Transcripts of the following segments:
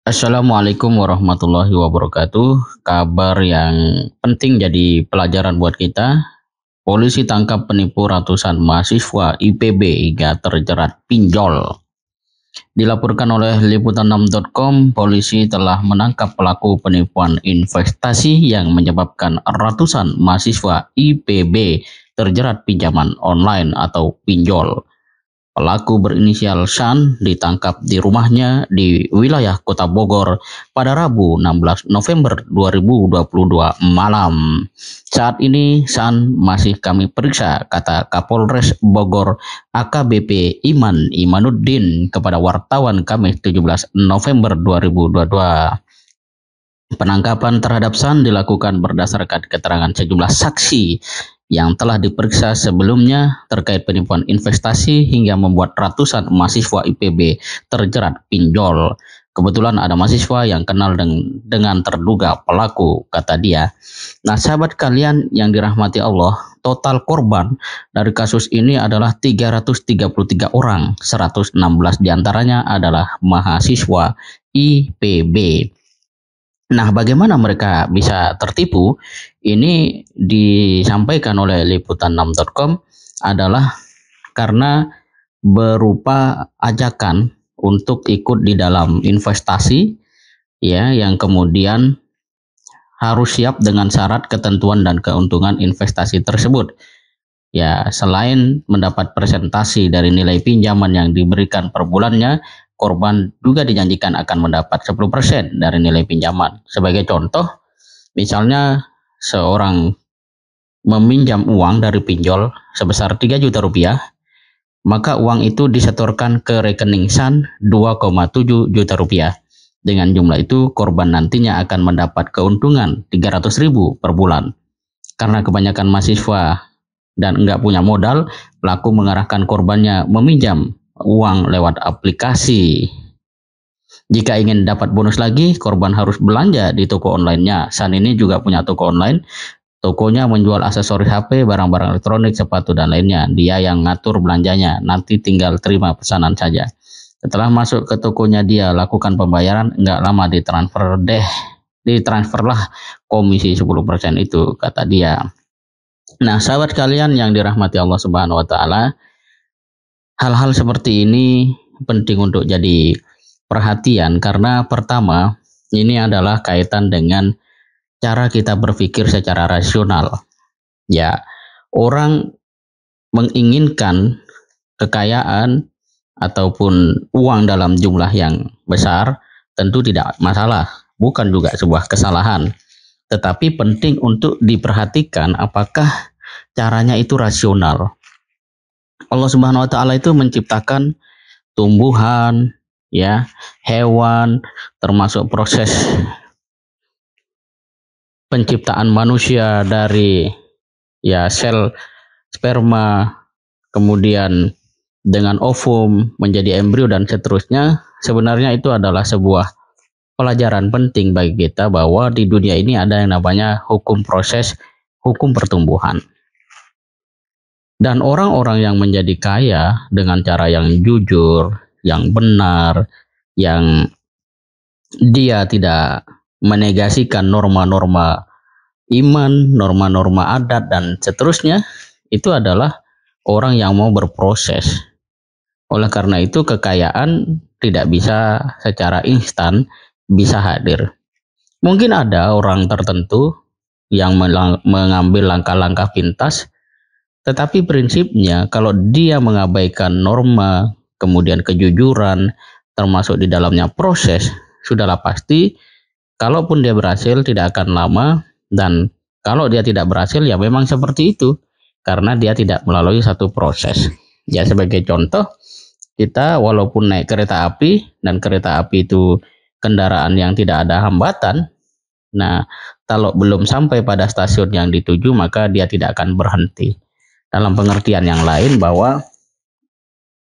Assalamualaikum warahmatullahi wabarakatuh. Kabar yang penting jadi pelajaran buat kita. Polisi tangkap penipu ratusan mahasiswa IPB hingga terjerat pinjol. Dilaporkan oleh liputan6.com, polisi telah menangkap pelaku penipuan investasi yang menyebabkan ratusan mahasiswa IPB terjerat pinjaman online atau pinjol. Pelaku berinisial San ditangkap di rumahnya di wilayah Kota Bogor pada Rabu 16 November 2022 malam. Saat ini San masih kami periksa, kata Kapolres Bogor AKBP Imanuddin kepada wartawan Kamis 17 November 2022. Penangkapan terhadap San dilakukan berdasarkan keterangan sejumlah saksi yang telah diperiksa sebelumnya terkait penipuan investasi hingga membuat ratusan mahasiswa IPB terjerat pinjol. Kebetulan ada mahasiswa yang kenal dengan terduga pelaku, kata dia. Nah, sahabat kalian yang dirahmati Allah, total korban dari kasus ini adalah 333 orang, 116 diantaranya adalah mahasiswa IPB. Nah, bagaimana mereka bisa tertipu? Ini disampaikan oleh liputan6.com adalah karena berupa ajakan untuk ikut di dalam investasi, ya, yang kemudian harus siap dengan syarat, ketentuan dan keuntungan investasi tersebut. Ya, selain mendapat presentasi dari nilai pinjaman yang diberikan per bulannya, korban juga dijanjikan akan mendapat 10% dari nilai pinjaman. Sebagai contoh, misalnya seorang meminjam uang dari pinjol sebesar 3 juta rupiah, maka uang itu disetorkan ke rekening San 2,7 juta rupiah. Dengan jumlah itu, korban nantinya akan mendapat keuntungan 300.000 per bulan. Karena kebanyakan mahasiswa dan enggak punya modal, pelaku mengarahkan korbannya meminjam uang lewat aplikasi. Jika ingin dapat bonus lagi, korban harus belanja di toko online-nya. San ini juga punya toko online. Tokonya menjual aksesoris HP, barang-barang elektronik, sepatu dan lainnya. Dia yang ngatur belanjanya, nanti tinggal terima pesanan saja. Setelah masuk ke tokonya, dia lakukan pembayaran, enggak lama ditransferlah komisi 10% itu, kata dia. Nah, sahabat kalian yang dirahmati Allah Subhanahu wa taala, hal-hal seperti ini penting untuk jadi perhatian karena pertama, ini adalah kaitan dengan cara kita berpikir secara rasional. Ya, orang menginginkan kekayaan ataupun uang dalam jumlah yang besar tentu tidak masalah, bukan juga sebuah kesalahan. Tetapi penting untuk diperhatikan apakah caranya itu rasional. Allah Subhanahu wa taala itu menciptakan tumbuhan, ya, hewan, termasuk proses penciptaan manusia dari ya sel sperma, kemudian dengan ovum menjadi embrio dan seterusnya. Sebenarnya itu adalah sebuah pelajaran penting bagi kita bahwa di dunia ini ada yang namanya hukum proses, hukum pertumbuhan. Dan orang-orang yang menjadi kaya dengan cara yang jujur, yang benar, yang dia tidak menegasikan norma-norma iman, norma-norma adat dan seterusnya, itu adalah orang yang mau berproses. Oleh karena itu kekayaan tidak bisa secara instan bisa hadir. Mungkin ada orang tertentu yang mengambil langkah-langkah pintas, tetapi prinsipnya kalau dia mengabaikan norma, kemudian kejujuran, termasuk di dalamnya proses, sudahlah pasti kalaupun dia berhasil tidak akan lama, dan kalau dia tidak berhasil ya memang seperti itu karena dia tidak melalui satu proses. Ya, sebagai contoh, kita walaupun naik kereta api dan kereta api itu kendaraan yang tidak ada hambatan, nah kalau belum sampai pada stasiun yang dituju maka dia tidak akan berhenti. Dalam pengertian yang lain bahwa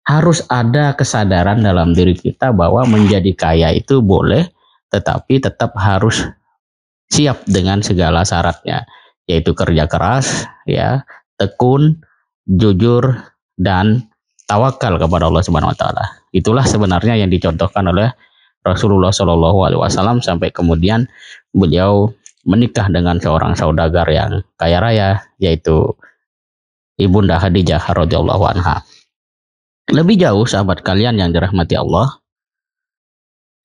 harus ada kesadaran dalam diri kita bahwa menjadi kaya itu boleh, tetapi tetap harus siap dengan segala syaratnya, yaitu kerja keras, ya, tekun, jujur, dan tawakal kepada Allah Subhanahu wa taala. Itulah sebenarnya yang dicontohkan oleh Rasulullah Shallallahu Alaihi Wasallam sampai kemudian beliau menikah dengan seorang saudagar yang kaya raya, yaitu Ibunda Khadijah radhiyallahu anha. Lebih jauh sahabat kalian yang dirahmati Allah,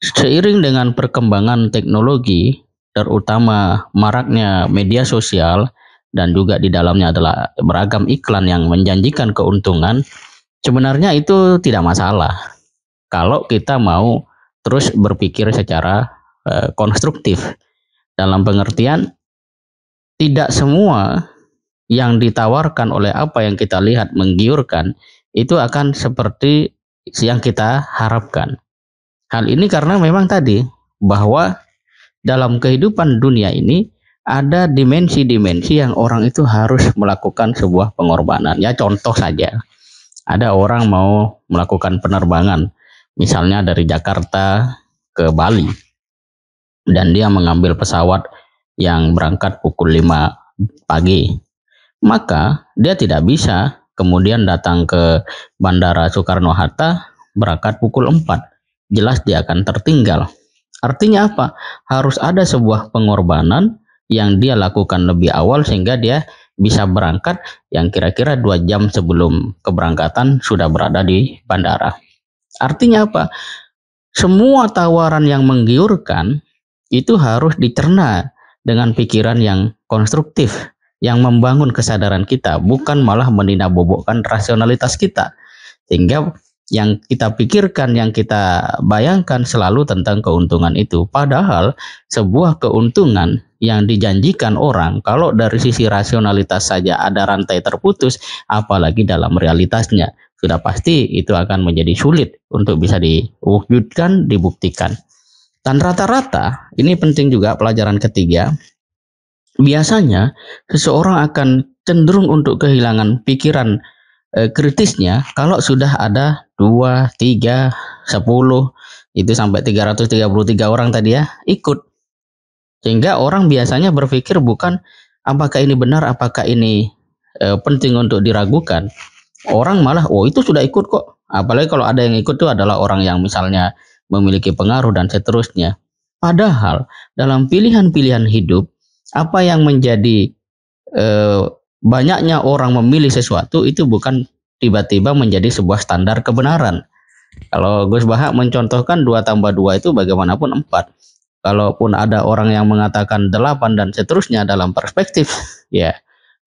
seiring dengan perkembangan teknologi, terutama maraknya media sosial dan juga di dalamnya adalah beragam iklan yang menjanjikan keuntungan, sebenarnya itu tidak masalah kalau kita mau terus berpikir secara konstruktif, dalam pengertian tidak semua yang ditawarkan oleh apa yang kita lihat menggiurkan itu akan seperti yang kita harapkan. Hal ini karena memang tadi bahwa dalam kehidupan dunia ini ada dimensi-dimensi yang orang itu harus melakukan sebuah pengorbanan. Ya contoh saja, ada orang mau melakukan penerbangan misalnya dari Jakarta ke Bali dan dia mengambil pesawat yang berangkat pukul 5 pagi. Maka dia tidak bisa kemudian datang ke Bandara Soekarno-Hatta berangkat pukul 4. Jelas dia akan tertinggal. Artinya apa? Harus ada sebuah pengorbanan yang dia lakukan lebih awal sehingga dia bisa berangkat yang kira-kira 2 jam sebelum keberangkatan sudah berada di bandara. Artinya apa? Semua tawaran yang menggiurkan itu harus dicerna dengan pikiran yang konstruktif, yang membangun kesadaran kita, bukan malah menindakbobokkan rasionalitas kita. Sehingga yang kita pikirkan, yang kita bayangkan selalu tentang keuntungan itu. Padahal sebuah keuntungan yang dijanjikan orang, kalau dari sisi rasionalitas saja ada rantai terputus, apalagi dalam realitasnya. Sudah pasti itu akan menjadi sulit untuk bisa diwujudkan, dibuktikan. Dan rata-rata, ini penting juga pelajaran ketiga, biasanya seseorang akan cenderung untuk kehilangan pikiran kritisnya kalau sudah ada 2, 3, 10, itu sampai 333 orang tadi ya ikut. Sehingga orang biasanya berpikir bukan apakah ini benar, apakah ini penting untuk diragukan. Orang malah, oh itu sudah ikut kok. Apalagi kalau ada yang ikut itu adalah orang yang misalnya memiliki pengaruh dan seterusnya. Padahal dalam pilihan-pilihan hidup, apa yang menjadi banyaknya orang memilih sesuatu itu bukan tiba-tiba menjadi sebuah standar kebenaran. Kalau Gus Bahak mencontohkan 2 tambah 2 itu bagaimanapun 4. Kalaupun ada orang yang mengatakan 8 dan seterusnya dalam perspektif ya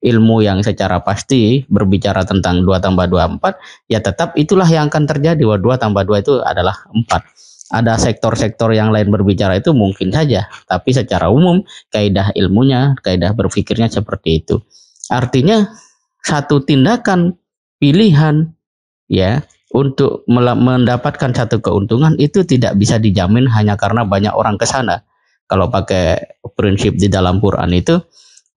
ilmu yang secara pasti berbicara tentang 2 tambah 2 4, ya tetap itulah yang akan terjadi, bahwa 2 tambah 2 itu adalah 4. Ada sektor-sektor yang lain berbicara itu mungkin saja, tapi secara umum kaidah ilmunya, kaidah berpikirnya seperti itu. Artinya satu tindakan pilihan ya untuk mendapatkan satu keuntungan itu tidak bisa dijamin hanya karena banyak orang ke sana. Kalau pakai prinsip di dalam Quran itu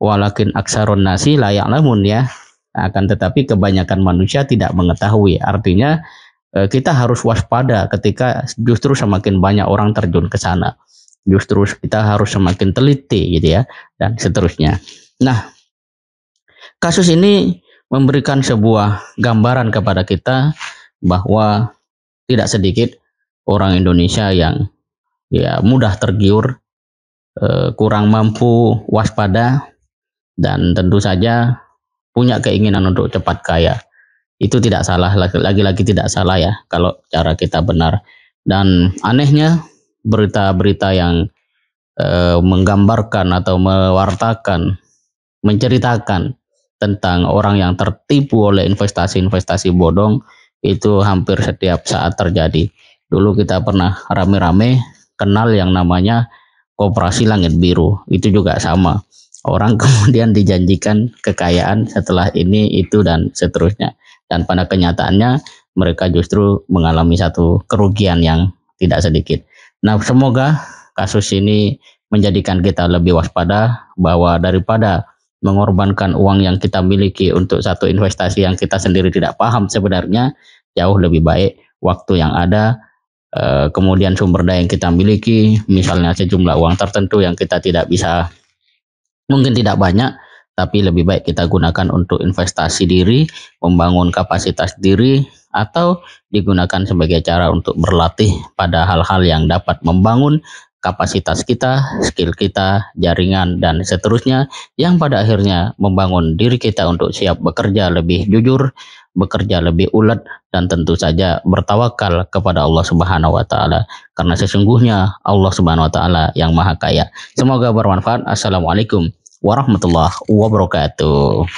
walakin aksarun nasi la ya'lamun ya, akan tetapi kebanyakan manusia tidak mengetahui. Artinya kita harus waspada ketika justru semakin banyak orang terjun ke sana. Justru kita harus semakin teliti gitu ya, dan seterusnya. Nah, kasus ini memberikan sebuah gambaran kepada kita bahwa tidak sedikit orang Indonesia yang ya mudah tergiur, kurang mampu waspada, dan tentu saja punya keinginan untuk cepat kaya. Itu tidak salah, lagi-lagi tidak salah ya kalau cara kita benar. Dan anehnya berita-berita yang menggambarkan atau mewartakan, menceritakan tentang orang yang tertipu oleh investasi-investasi bodong itu hampir setiap saat terjadi. Dulu kita pernah rame-rame kenal yang namanya Koperasi Langit Biru, itu juga sama. Orang kemudian dijanjikan kekayaan setelah ini, itu, dan seterusnya. Dan pada kenyataannya mereka justru mengalami satu kerugian yang tidak sedikit. Nah, semoga kasus ini menjadikan kita lebih waspada bahwa daripada mengorbankan uang yang kita miliki untuk satu investasi yang kita sendiri tidak paham sebenarnya, jauh lebih baik waktu yang ada, kemudian sumber daya yang kita miliki, misalnya sejumlah uang tertentu yang kita tidak bisa, mungkin tidak banyak, tapi lebih baik kita gunakan untuk investasi diri, membangun kapasitas diri, atau digunakan sebagai cara untuk berlatih pada hal-hal yang dapat membangun kapasitas kita, skill kita, jaringan, dan seterusnya, yang pada akhirnya membangun diri kita untuk siap bekerja lebih jujur, bekerja lebih ulet, dan tentu saja bertawakal kepada Allah Subhanahu wa Ta'ala, karena sesungguhnya Allah Subhanahu wa Ta'ala yang Maha Kaya. Semoga bermanfaat. Assalamualaikum warahmatullahi wabarakatuh.